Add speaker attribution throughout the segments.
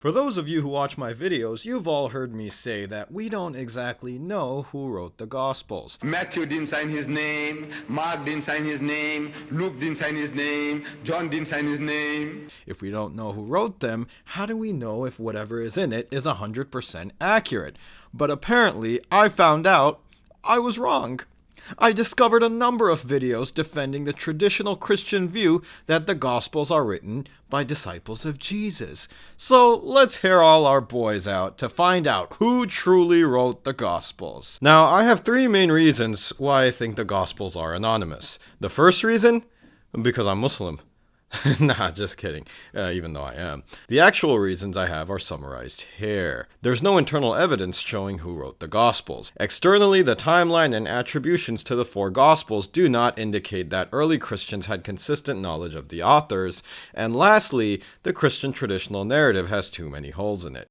Speaker 1: For those of you who watch my videos, you've all heard me say that we don't exactly know who wrote the Gospels.
Speaker 2: Matthew didn't sign his name, Mark didn't sign his name, Luke didn't sign his name, John didn't sign his name.
Speaker 1: If we don't know who wrote them, how do we know if whatever is in it is 100% accurate? But apparently, I found out I was wrong. I discovered a number of videos defending the traditional Christian view that the Gospels are written by disciples of Jesus. So let's hear all our boys out to find out who truly wrote the Gospels. Now, I have three main reasons why I think the Gospels are anonymous. The first reason? Because I'm Muslim. Nah, just kidding, even though I am. The actual reasons I have are summarized here. There's no internal evidence showing who wrote the Gospels. Externally, the timeline and attributions to the four Gospels do not indicate that early Christians had consistent knowledge of the authors. And lastly, the Christian traditional narrative has too many holes in it.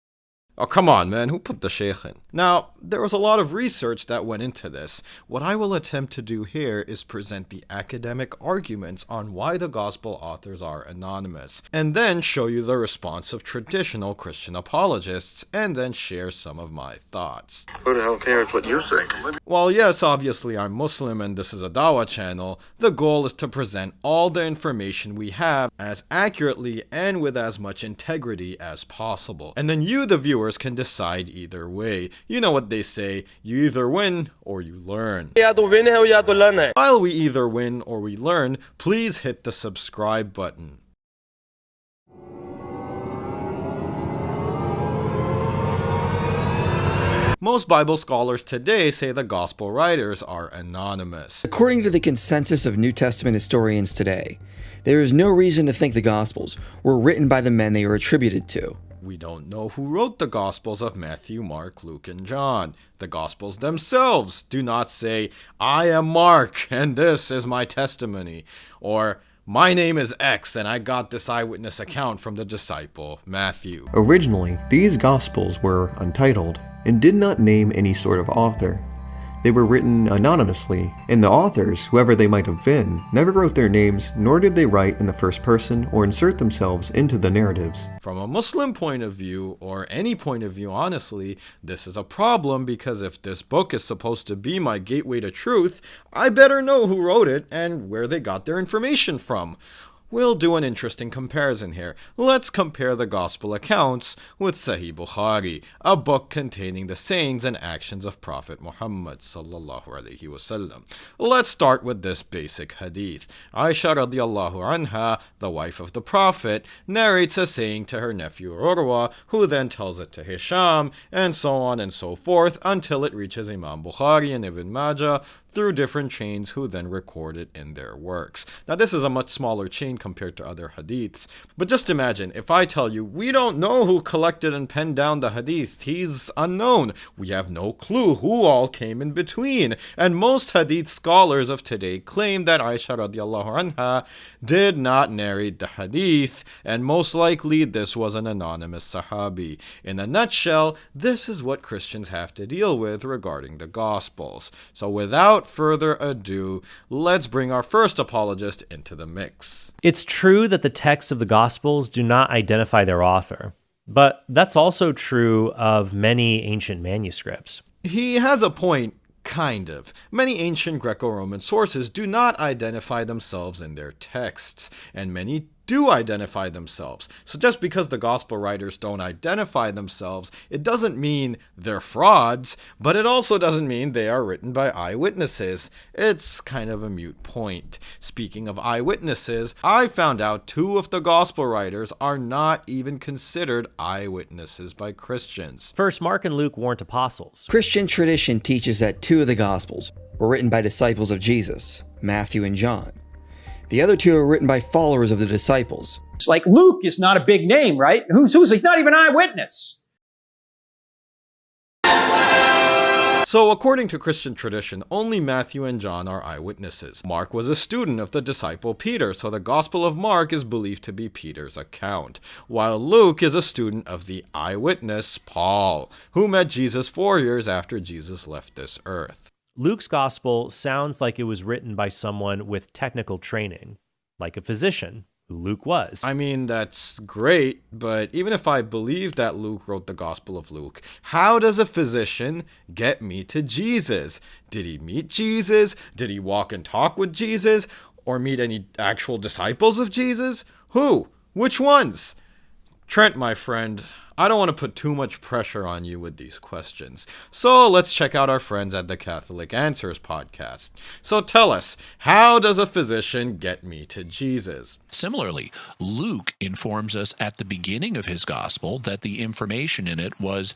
Speaker 1: Oh, come on, man, who put the sheikh in? Now, there was a lot of research that went into this. What I will attempt to do here is present the academic arguments on why the gospel authors are anonymous, and then show you the response of traditional Christian apologists, and then share some of my thoughts.
Speaker 3: Who the hell cares what you think?
Speaker 1: While yes, obviously I'm Muslim and this is a Dawah channel, the goal is to present all the information we have as accurately and with as much integrity as possible. And then you, the viewers, can decide either way. You know what they say, you either win or you learn. While we either win or we learn, please hit the subscribe button. Most Bible scholars today say the gospel writers are anonymous.
Speaker 4: According to the consensus of New Testament historians today, there is no reason to think the Gospels were written by the men they are attributed to.
Speaker 1: We don't know who wrote the Gospels of Matthew, Mark, Luke, and John. The Gospels themselves do not say, I am Mark, and this is my testimony, or my name is X, and I got this eyewitness account from the disciple, Matthew.
Speaker 5: Originally, these Gospels were untitled and did not name any sort of author. They were written anonymously, and the authors, whoever they might have been, never wrote their names, nor did they write in the first person or insert themselves into the narratives.
Speaker 1: From a Muslim point of view, or any point of view honestly, this is a problem because if this book is supposed to be my gateway to truth, I better know who wrote it and where they got their information from. We'll do an interesting comparison here. Let's compare the Gospel accounts with Sahih Bukhari, a book containing the sayings and actions of Prophet Muhammad sallallahu alaihi wasallam. Let's start with this basic hadith. Aisha radiallahu anha, the wife of the Prophet, narrates a saying to her nephew Urwa, who then tells it to Hisham, and so on and so forth until it reaches Imam Bukhari and Ibn Majah through different chains who then record it in their works. Now this is a much smaller chain compared to other hadiths, but just imagine if I tell you we don't know who collected and penned down the hadith, he's unknown, we have no clue who all came in between, and most hadith scholars of today claim that Aisha radiallahu anha did not narrate the hadith, and most likely this was an anonymous sahabi. In a nutshell, this is what Christians have to deal with regarding the Gospels. So without further ado, let's bring our first apologist into the mix.
Speaker 6: It's true that the texts of the Gospels do not identify their author, but that's also true of many ancient manuscripts.
Speaker 1: He has a point, kind of. Many ancient Greco-Roman sources do not identify themselves in their texts, and many do identify themselves. So just because the gospel writers don't identify themselves, it doesn't mean they're frauds, but it also doesn't mean they are written by eyewitnesses. It's kind of a moot point. Speaking of eyewitnesses, I found out two of the gospel writers are not even considered eyewitnesses by Christians.
Speaker 6: First, Mark and Luke weren't apostles.
Speaker 4: Christian tradition teaches that two of the Gospels were written by disciples of Jesus, Matthew and John. The other two are written by followers of the disciples.
Speaker 7: It's like Luke is not a big name, right? He's not even an eyewitness.
Speaker 1: So according to Christian tradition, only Matthew and John are eyewitnesses. Mark was a student of the disciple Peter, so the Gospel of Mark is believed to be Peter's account, while Luke is a student of the eyewitness Paul, who met Jesus 4 years after Jesus left this earth.
Speaker 6: Luke's gospel sounds like it was written by someone with technical training, like a physician, who Luke was.
Speaker 1: I mean, that's great, but even if I believe that Luke wrote the Gospel of Luke, how does a physician get me to Jesus? Did he meet Jesus? Did he walk and talk with Jesus? Or meet any actual disciples of Jesus? Who? Which ones? Trent, my friend, I don't want to put too much pressure on you with these questions. So let's check out our friends at the Catholic Answers podcast. So tell us, how does a physician get me to Jesus?
Speaker 8: Similarly, Luke informs us at the beginning of his gospel that the information in it was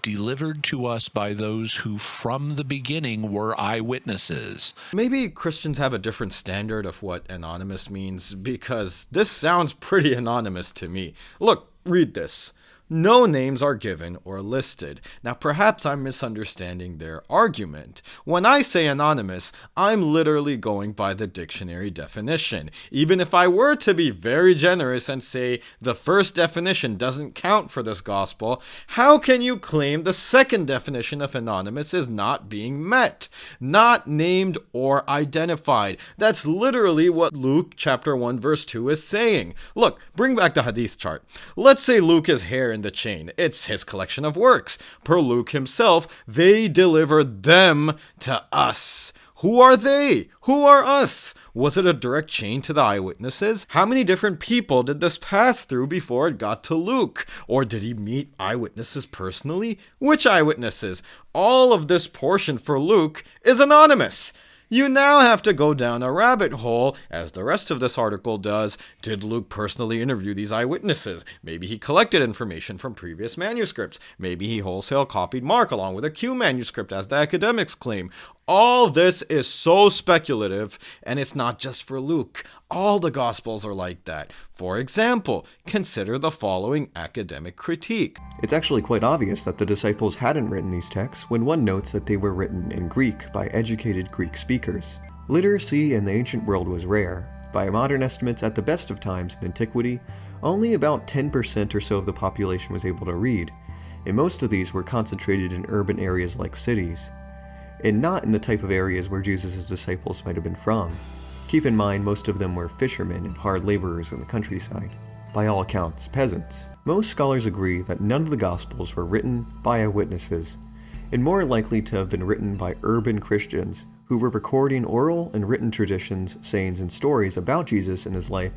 Speaker 8: delivered to us by those who from the beginning were eyewitnesses.
Speaker 1: Maybe Christians have a different standard of what anonymous means, because this sounds pretty anonymous to me. Look, read this. No names are given or listed. Now, perhaps I'm misunderstanding their argument. When I say anonymous, I'm literally going by the dictionary definition. Even if I were to be very generous and say the first definition doesn't count for this gospel, how can you claim the second definition of anonymous is not being met? Not named or identified. That's literally what Luke chapter 1 verse 2 is saying. Look, bring back the Hadith chart. Let's say Luke is here in the chain. It's his collection of works. Per Luke himself, they delivered them to us. Who are they? Who are us? Was it a direct chain to the eyewitnesses? How many different people did this pass through before it got to Luke? Or did he meet eyewitnesses personally? Which eyewitnesses? All of this portion for Luke is anonymous. You now have to go down a rabbit hole, as the rest of this article does. Did Luke personally interview these eyewitnesses? Maybe he collected information from previous manuscripts. Maybe he wholesale copied Mark along with a Q manuscript, as the academics claim. All this is so speculative, and it's not just for Luke. All the Gospels are like that. For example, consider the following academic critique.
Speaker 5: It's actually quite obvious that the disciples hadn't written these texts when one notes that they were written in Greek by educated Greek speakers. Literacy in the ancient world was rare. By modern estimates, at the best of times in antiquity, only about 10% or so of the population was able to read, and most of these were concentrated in urban areas like cities, and not in the type of areas where Jesus' disciples might have been from. Keep in mind, most of them were fishermen and hard laborers in the countryside. By all accounts, peasants. Most scholars agree that none of the Gospels were written by eyewitnesses, and more likely to have been written by urban Christians who were recording oral and written traditions, sayings, and stories about Jesus and his life,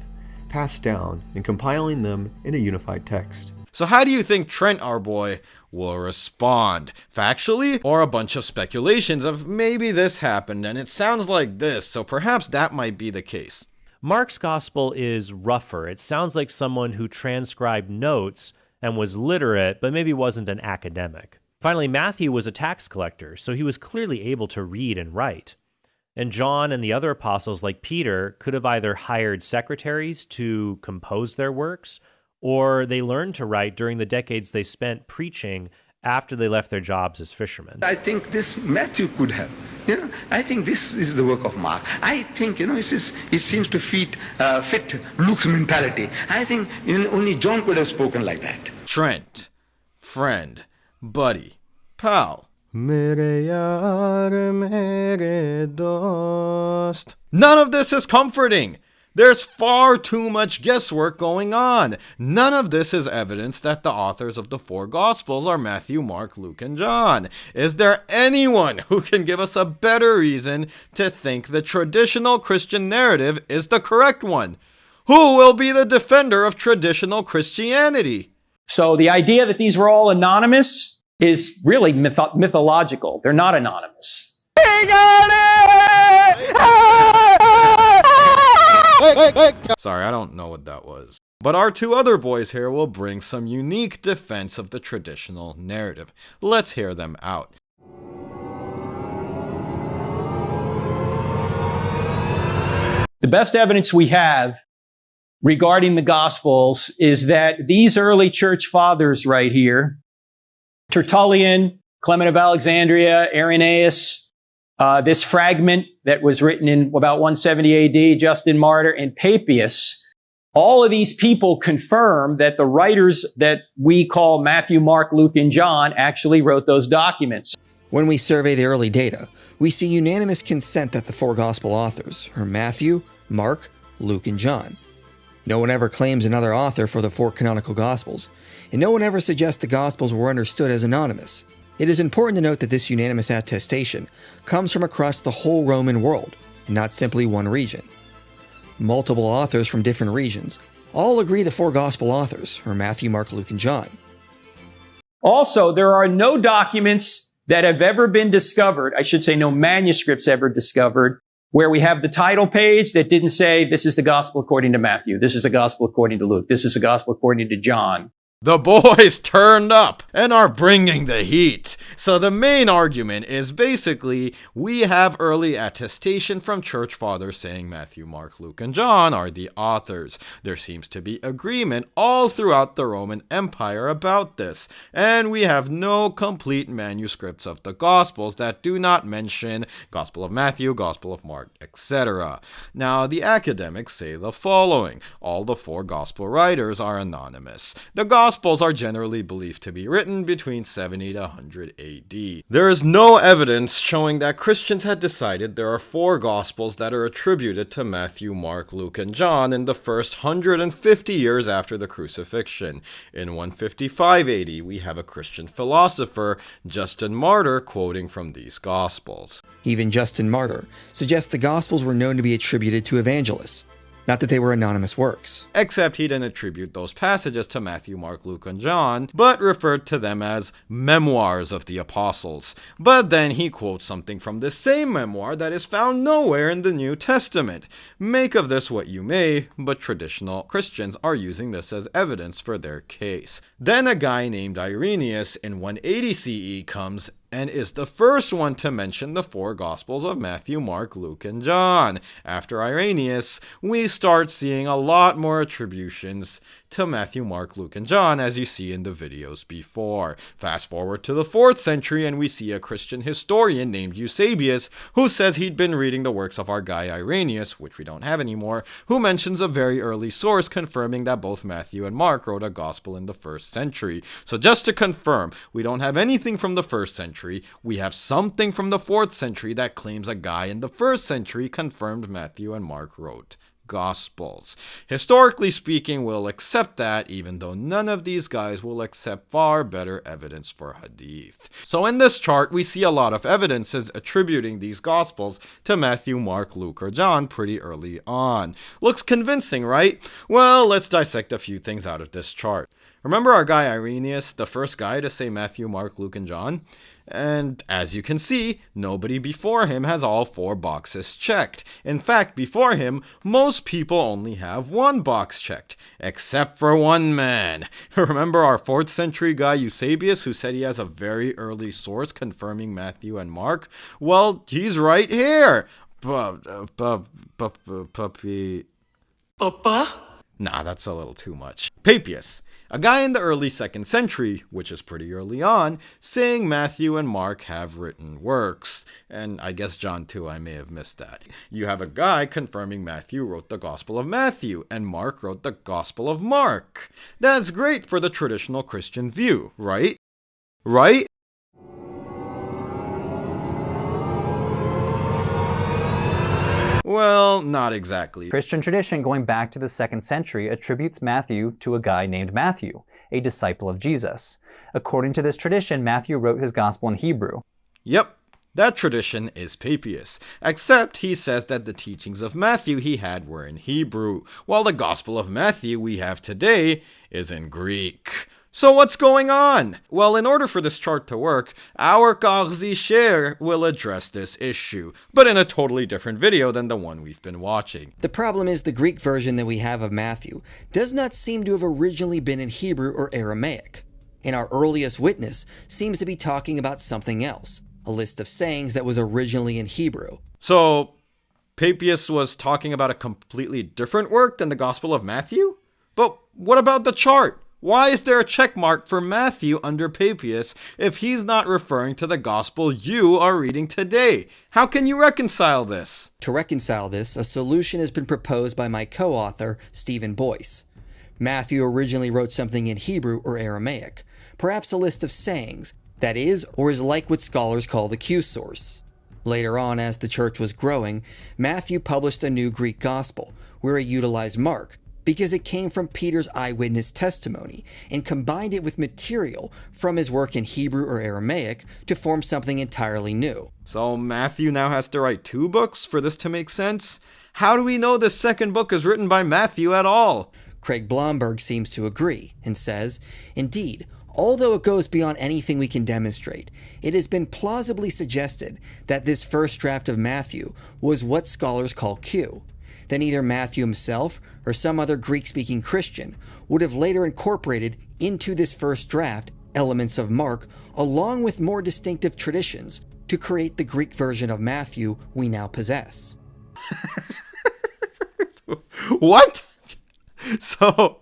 Speaker 5: passed down, and compiling them in a unified text.
Speaker 1: So how do you think Trent, our boy, will respond? Factually, or a bunch of speculations of maybe this happened and it sounds like this, so perhaps that might be the case?
Speaker 6: Mark's gospel is rougher. It sounds like someone who transcribed notes and was literate, but maybe wasn't an academic. Finally, Matthew was a tax collector, so he was clearly able to read and write. And John and the other apostles, like Peter, could have either hired secretaries to compose their works, or they learned to write during the decades they spent preaching after they left their jobs as fishermen.
Speaker 2: I think this Matthew could have. I think this is the work of Mark. I think, it seems to fit Luke's mentality. I think only John could have spoken like that.
Speaker 1: Trent, friend, buddy, pal. Mere yar, mere dost. None of this is comforting. There's far too much guesswork going on. None of this is evidence that the authors of the four Gospels are Matthew, Mark, Luke, and John. Is there anyone who can give us a better reason to think the traditional Christian narrative is the correct one? Who will be the defender of traditional Christianity?
Speaker 7: So the idea that these were all anonymous is really mythological. They're not anonymous.
Speaker 1: Sorry, I don't know what that was. But our two other boys here will bring some unique defense of the traditional narrative. Let's hear them out.
Speaker 7: The best evidence we have regarding the Gospels is that these early church fathers right here, Tertullian, Clement of Alexandria, Ireneaus, this fragment that was written in about 170 AD, Justin Martyr, and Papias, all of these people confirm that the writers that we call Matthew, Mark, Luke, and John actually wrote those documents.
Speaker 4: When we survey the early data, we see unanimous consent that the four gospel authors are Matthew, Mark, Luke, and John. No one ever claims another author for the 4 canonical Gospels, and no one ever suggests the Gospels were understood as anonymous. It is important to note that this unanimous attestation comes from across the whole Roman world, and not simply one region. Multiple authors from different regions all agree the 4 Gospel authors are Matthew, Mark, Luke, and John.
Speaker 7: Also, there are no documents that have ever been discovered, I should say no manuscripts ever discovered, where we have the title page that didn't say, this is the Gospel according to Matthew, this is the Gospel according to Luke, this is the Gospel according to John.
Speaker 1: The boys turned up and are bringing the heat. So the main argument is basically we have early attestation from church fathers saying Matthew, Mark, Luke, and John are the authors. There seems to be agreement all throughout the Roman Empire about this. And we have no complete manuscripts of the Gospels that do not mention Gospel of Matthew, Gospel of Mark, etc. Now, the academics say the following. All the 4 Gospel writers are anonymous. The Gospels are generally believed to be written between 70 to 100 AD. There is no evidence showing that Christians had decided there are 4 Gospels that are attributed to Matthew, Mark, Luke, and John in the first 150 years after the crucifixion. In 155 AD, we have a Christian philosopher, Justin Martyr, quoting from these Gospels.
Speaker 4: Even Justin Martyr suggests the Gospels were known to be attributed to evangelists, not that they were anonymous works.
Speaker 1: Except he didn't attribute those passages to Matthew, Mark, Luke, and John, but referred to them as memoirs of the apostles. But then he quotes something from the same memoir that is found nowhere in the New Testament. Make of this what you may, but traditional Christians are using this as evidence for their case. Then a guy named Ireneaus in 180 CE comes and is the first one to mention the 4 Gospels of Matthew, Mark, Luke, and John. After Ireneaus, we start seeing a lot more attributions to Matthew, Mark, Luke, and John, as you see in the videos before. Fast forward to the 4th century, and we see a Christian historian named Eusebius, who says he'd been reading the works of our guy Ireneaus, which we don't have anymore, who mentions a very early source confirming that both Matthew and Mark wrote a gospel in the 1st century. So just to confirm, we don't have anything from the 1st century, we have something from the 4th century that claims a guy in the 1st century confirmed Matthew and Mark wrote Gospels. Historically speaking, we'll accept that, even though none of these guys will accept far better evidence for Hadith. So in this chart, we see a lot of evidences attributing these Gospels to Matthew, Mark, Luke, or John pretty early on. Looks convincing, right? Well, let's dissect a few things out of this chart. Remember our guy Ireneaus, the first guy to say Matthew, Mark, Luke, and John? And as you can see, nobody before him has all 4 boxes checked. In fact, before him, most people only have 1 box checked, except for one man. Remember our 4th century guy Eusebius, who said he has a very early source confirming Matthew and Mark? Well, he's right here. Puppy. Papa? Nah, that's a little too much. Papias, a guy in the early 2nd century, which is pretty early on, saying Matthew and Mark have written works. And I guess John too, I may have missed that. You have a guy confirming Matthew wrote the Gospel of Matthew, and Mark wrote the Gospel of Mark. That's great for the traditional Christian view, right? Right? Well, not exactly.
Speaker 9: Christian tradition going back to the 2nd century attributes Matthew to a guy named Matthew, a disciple of Jesus. According to this tradition, Matthew wrote his gospel in Hebrew.
Speaker 1: Yep, that tradition is Papias, except he says that the teachings of Matthew he had were in Hebrew, while the Gospel of Matthew we have today is in Greek. So what's going on? Well, in order for this chart to work, our Karzisher will address this issue, but in a totally different video than the one we've been watching.
Speaker 4: The problem is the Greek version that we have of Matthew does not seem to have originally been in Hebrew or Aramaic, and our earliest witness seems to be talking about something else, a list of sayings that was originally in Hebrew.
Speaker 1: So, Papias was talking about a completely different work than the Gospel of Matthew? But what about the chart? Why is there a check mark for Matthew under Papias if he's not referring to the gospel you are reading today? How can you reconcile this?
Speaker 4: To reconcile this, a solution has been proposed by my co-author, Stephen Boyce. Matthew originally wrote something in Hebrew or Aramaic, perhaps a list of sayings, that is or is like what scholars call the Q source. Later on, as the church was growing, Matthew published a new Greek gospel, where he utilized Mark, because it came from Peter's eyewitness testimony and combined it with material from his work in Hebrew or Aramaic to form something entirely new.
Speaker 1: So Matthew now has to write 2 books for this to make sense? How do we know this second book is written by Matthew at all?
Speaker 4: Craig Blomberg seems to agree and says, "Indeed, although it goes beyond anything we can demonstrate, it has been plausibly suggested that this first draft of Matthew was what scholars call Q. Then either Matthew himself or some other Greek-speaking Christian would have later incorporated into this first draft elements of Mark along with more distinctive traditions to create the Greek version of Matthew we now possess."
Speaker 1: What? So,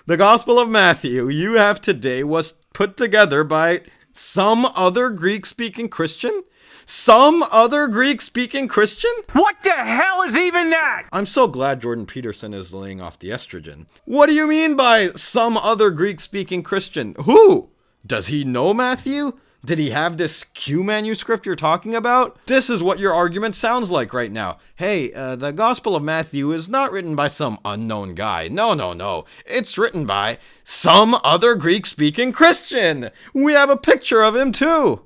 Speaker 1: the Gospel of Matthew you have today was put together by some other Greek-speaking Christian? Some other Greek-speaking Christian?
Speaker 10: What the hell is even that?
Speaker 1: I'm so glad Jordan Peterson is laying off the estrogen. What do you mean by some other Greek-speaking Christian? Who? Does he know Matthew? Did he have this Q manuscript you're talking about? This is what your argument sounds like right now. Hey, the Gospel of Matthew is not written by some unknown guy. No. It's written by some other Greek-speaking Christian. We have a picture of him too.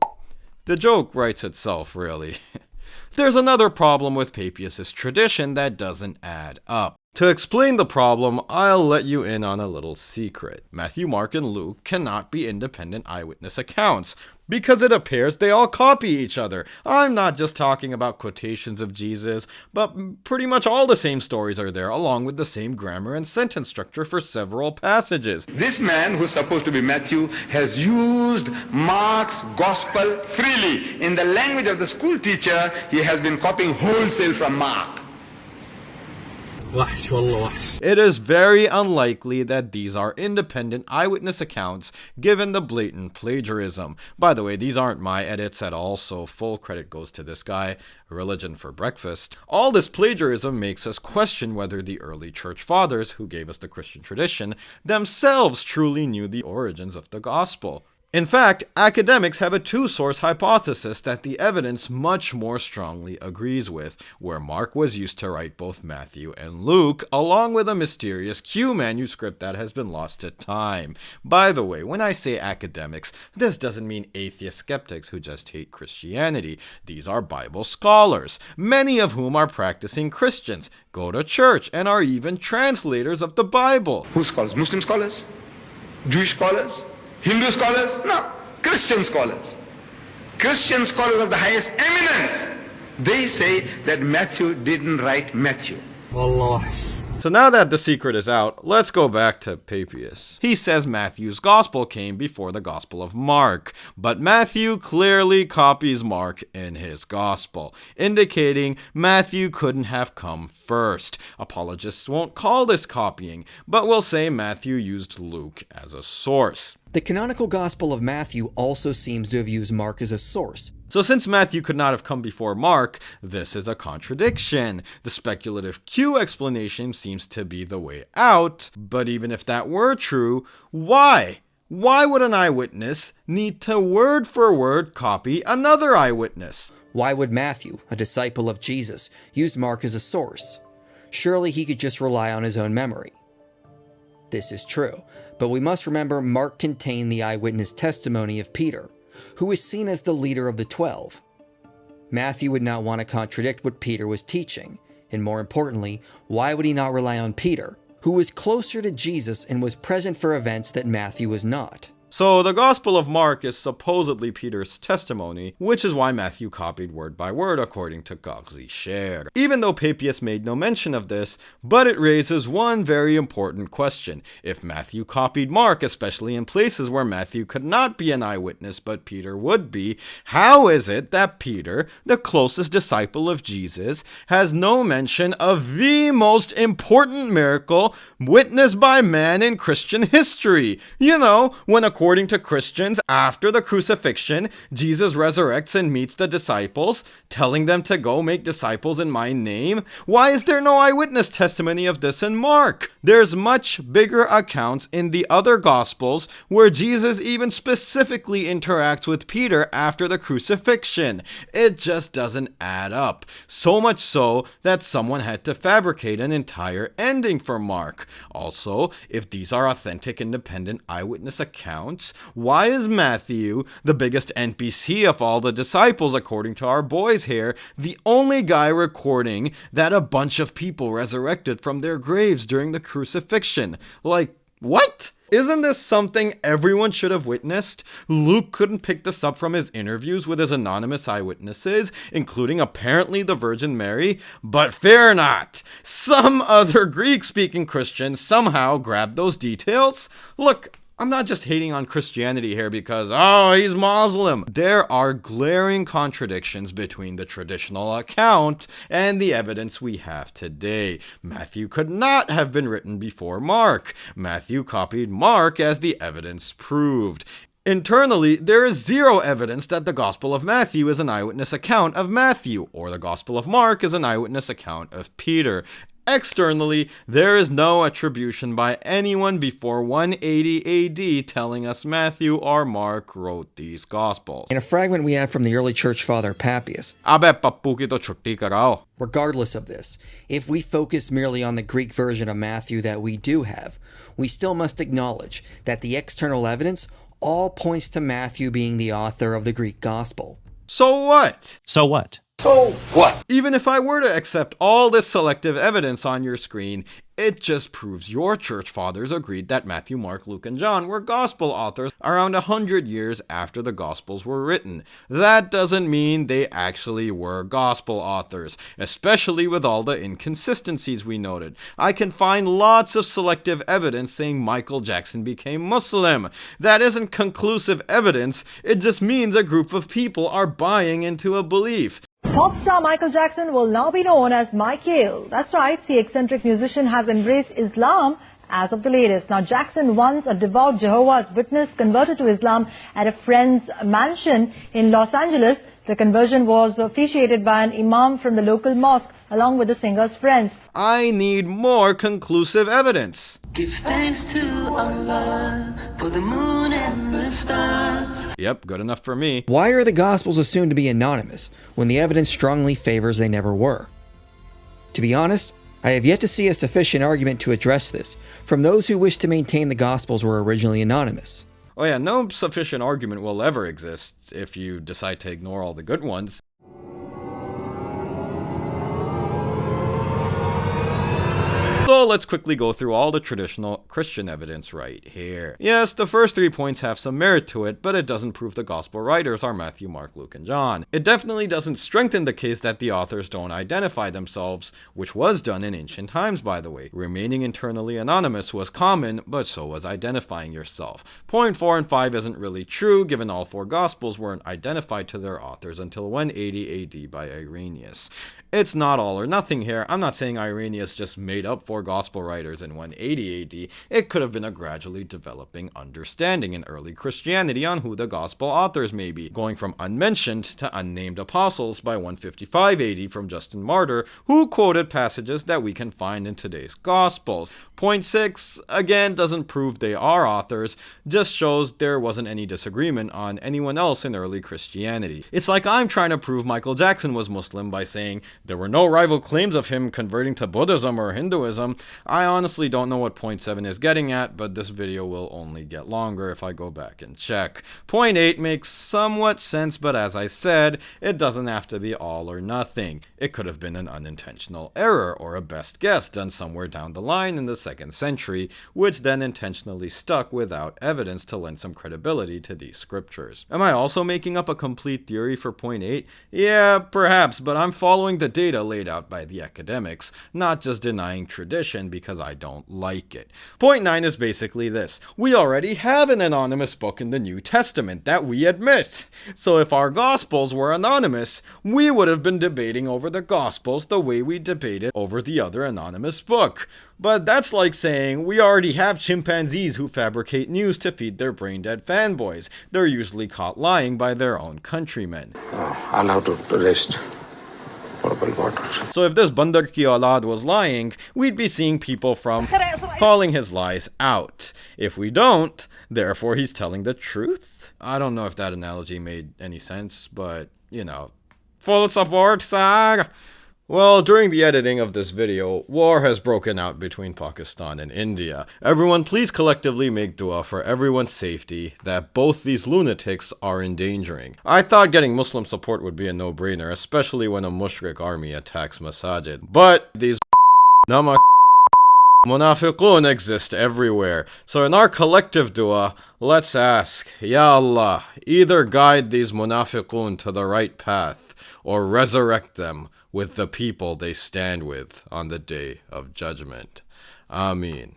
Speaker 1: The joke writes itself, really. There's another problem with Papias' tradition that doesn't add up. To explain the problem, I'll let you in on a little secret. Matthew, Mark, and Luke cannot be independent eyewitness accounts, because it appears they all copy each other. I'm not just talking about quotations of Jesus, but pretty much all the same stories are there, along with the same grammar and sentence structure for several passages.
Speaker 2: This man, who's supposed to be Matthew, has used Mark's gospel freely. In the language of the school teacher, he has been copying wholesale from Mark.
Speaker 1: It is very unlikely that these are independent eyewitness accounts given the blatant plagiarism. By the way, these aren't my edits at all, so full credit goes to this guy, Religion for Breakfast. All this plagiarism makes us question whether the early church fathers, who gave us the Christian tradition, themselves truly knew the origins of the gospel. In fact, academics have a two-source hypothesis that the evidence much more strongly agrees with, where Mark was used to write both Matthew and Luke, along with a mysterious Q manuscript that has been lost to time. By the way, when I say academics, this doesn't mean atheist skeptics who just hate Christianity. These are Bible scholars, many of whom are practicing Christians, go to church, and are even translators of the Bible.
Speaker 2: Who scholars? Muslim scholars? Jewish scholars? Hindu scholars? No. Christian scholars. Christian scholars of the highest eminence. They say that Matthew didn't write Matthew.
Speaker 1: So now that the secret is out, let's go back to Papias. He says Matthew's gospel came before the gospel of Mark, but Matthew clearly copies Mark in his gospel, indicating Matthew couldn't have come first. Apologists won't call this copying, but will say Matthew used Luke as a source.
Speaker 4: The canonical Gospel of Matthew also seems to have used Mark as a source.
Speaker 1: So since Matthew could not have come before Mark, this is a contradiction. The speculative Q explanation seems to be the way out, but even if that were true, why? Why would an eyewitness need to word for word copy another eyewitness?
Speaker 4: Why would Matthew, a disciple of Jesus, use Mark as a source? Surely he could just rely on his own memory. This is true, but we must remember Mark contained the eyewitness testimony of Peter, who is seen as the leader of the 12. Matthew would not want to contradict what Peter was teaching, and more importantly, why would he not rely on Peter, who was closer to Jesus and was present for events that Matthew was not?
Speaker 1: So the Gospel of Mark is supposedly Peter's testimony, which is why Matthew copied word by word according to Gogzi Sher. Even though Papias made no mention of this, but it raises one very important question. If Matthew copied Mark, especially in places where Matthew could not be an eyewitness but Peter would be, how is it that Peter, the closest disciple of Jesus, has no mention of the most important miracle witnessed by man in Christian history? You know, when a according to Christians, after the crucifixion, Jesus resurrects and meets the disciples, telling them to go make disciples in my name? Why is there no eyewitness testimony of this in Mark? There's much bigger accounts in the other Gospels where Jesus even specifically interacts with Peter after the crucifixion. It just doesn't add up. So much so that someone had to fabricate an entire ending for Mark. Also, if these are authentic, independent eyewitness accounts, why is Matthew, the biggest NPC of all the disciples according to our boys here, the only guy recording that a bunch of people resurrected from their graves during the crucifixion? Like, what? Isn't this something everyone should have witnessed? Luke couldn't pick this up from his interviews with his anonymous eyewitnesses, including apparently the Virgin Mary, but fear not! Some other Greek-speaking Christian somehow grabbed those details. Look, I'm not just hating on Christianity here because, oh, he's Muslim. There are glaring contradictions between the traditional account and the evidence we have today. Matthew could not have been written before Mark. Matthew copied Mark as the evidence proved. Internally, there is zero evidence that the Gospel of Matthew is an eyewitness account of Matthew, or the Gospel of Mark is an eyewitness account of Peter. Externally, there is no attribution by anyone before 180 AD telling us Matthew or Mark wrote these Gospels.
Speaker 4: In a fragment we have from the early church father Papias, regardless of this, if we focus merely on the Greek version of Matthew that we do have, we still must acknowledge that the external evidence all points to Matthew being the author of the Greek Gospel.
Speaker 1: So what?
Speaker 6: So what?
Speaker 2: So what?
Speaker 1: Even if I were to accept all this selective evidence on your screen, it just proves your church fathers agreed that Matthew, Mark, Luke, and John were gospel authors around 100 years after the gospels were written. That doesn't mean they actually were gospel authors, especially with all the inconsistencies we noted. I can find lots of selective evidence saying Michael Jackson became Muslim. That isn't conclusive evidence, it just means a group of people are buying into a belief.
Speaker 11: Pop star Michael Jackson will now be known as Michael. That's right, the eccentric musician has embraced Islam as of the latest. Now, Jackson, once a devout Jehovah's Witness, converted to Islam at a friend's mansion in Los Angeles. The conversion was officiated by an imam from the local mosque along with the singer's friends.
Speaker 1: I need more conclusive evidence.
Speaker 12: Give thanks to Allah for the moon and the stars.
Speaker 1: Yep, good enough for me.
Speaker 4: Why are the Gospels assumed to be anonymous when the evidence strongly favors they never were? To be honest, I have yet to see a sufficient argument to address this from those who wish to maintain the Gospels were originally anonymous.
Speaker 1: Oh yeah, no sufficient argument will ever exist if you decide to ignore all the good ones. So let's quickly go through all the traditional Christian evidence right here. Yes, the first 3 points have some merit to it, but it doesn't prove the gospel writers are Matthew, Mark, Luke, and John. It definitely doesn't strengthen the case that the authors don't identify themselves, which was done in ancient times, by the way. Remaining internally anonymous was common, but so was identifying yourself. Point 4 and 5 isn't really true, given all 4 gospels weren't identified to their authors until 180 AD by Ireneaus. It's not all or nothing here. I'm not saying Ireneaus just made up 4 gospel writers in 180 AD. It could have been a gradually developing understanding in early Christianity on who the gospel authors may be, going from unmentioned to unnamed apostles by 155 AD from Justin Martyr, who quoted passages that we can find in today's gospels. Point 6, again, doesn't prove they are authors, just shows there wasn't any disagreement on anyone else in early Christianity. It's like I'm trying to prove Michael Jackson was Muslim by saying there were no rival claims of him converting to Buddhism or Hinduism. I honestly don't know what point 7 is getting at, but this video will only get longer if I go back and check. Point 8 makes somewhat sense, but as I said, it doesn't have to be all or nothing. It could have been an unintentional error or a best guess done somewhere down the line in the 2nd century, which then intentionally stuck without evidence to lend some credibility to these scriptures. Am I also making up a complete theory for point 8? Yeah, perhaps, but I'm following the data laid out by the academics, not just denying tradition position because I don't like it. Point 9 is basically this. We already have an anonymous book in the New Testament that we admit. So if our Gospels were anonymous, we would have been debating over the Gospels the way we debated over the other anonymous book. But that's like saying we already have chimpanzees who fabricate news to feed their brain-dead fanboys. They're usually caught lying by their own countrymen.
Speaker 2: I'll have to rest.
Speaker 1: So if this Bandar ki Aulad was lying, we'd be seeing people from calling his lies out. If we don't, therefore he's telling the truth? I don't know if that analogy made any sense, but, you know, full support, sir! Well, during the editing of this video, war has broken out between Pakistan and India. Everyone please collectively make dua for everyone's safety that both these lunatics are endangering. I thought getting Muslim support would be a no-brainer, especially when a mushrik army attacks masajid. But these munafiqun exist everywhere. So in our collective dua, let's ask, Ya Allah, either guide these munafiqun to the right path, or resurrect them with the people they stand with on the day of judgment. Ameen.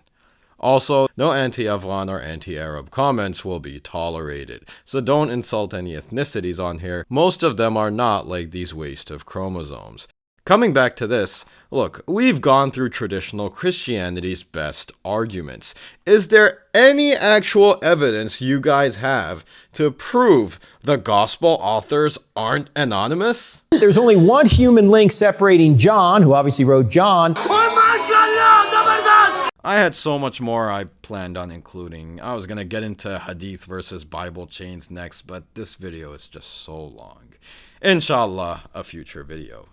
Speaker 1: Also, no anti-Afghan or anti-Arab comments will be tolerated, so don't insult any ethnicities on here. Most of them are not like these waste of chromosomes. Coming back to this, look, we've gone through traditional Christianity's best arguments. Is there any actual evidence you guys have to prove the gospel authors aren't anonymous?
Speaker 13: There's only one human link separating John, who obviously wrote John.
Speaker 1: I had so much more I planned on including. I was gonna get into Hadith versus Bible chains next, but this video is just so long. Inshallah, a future video.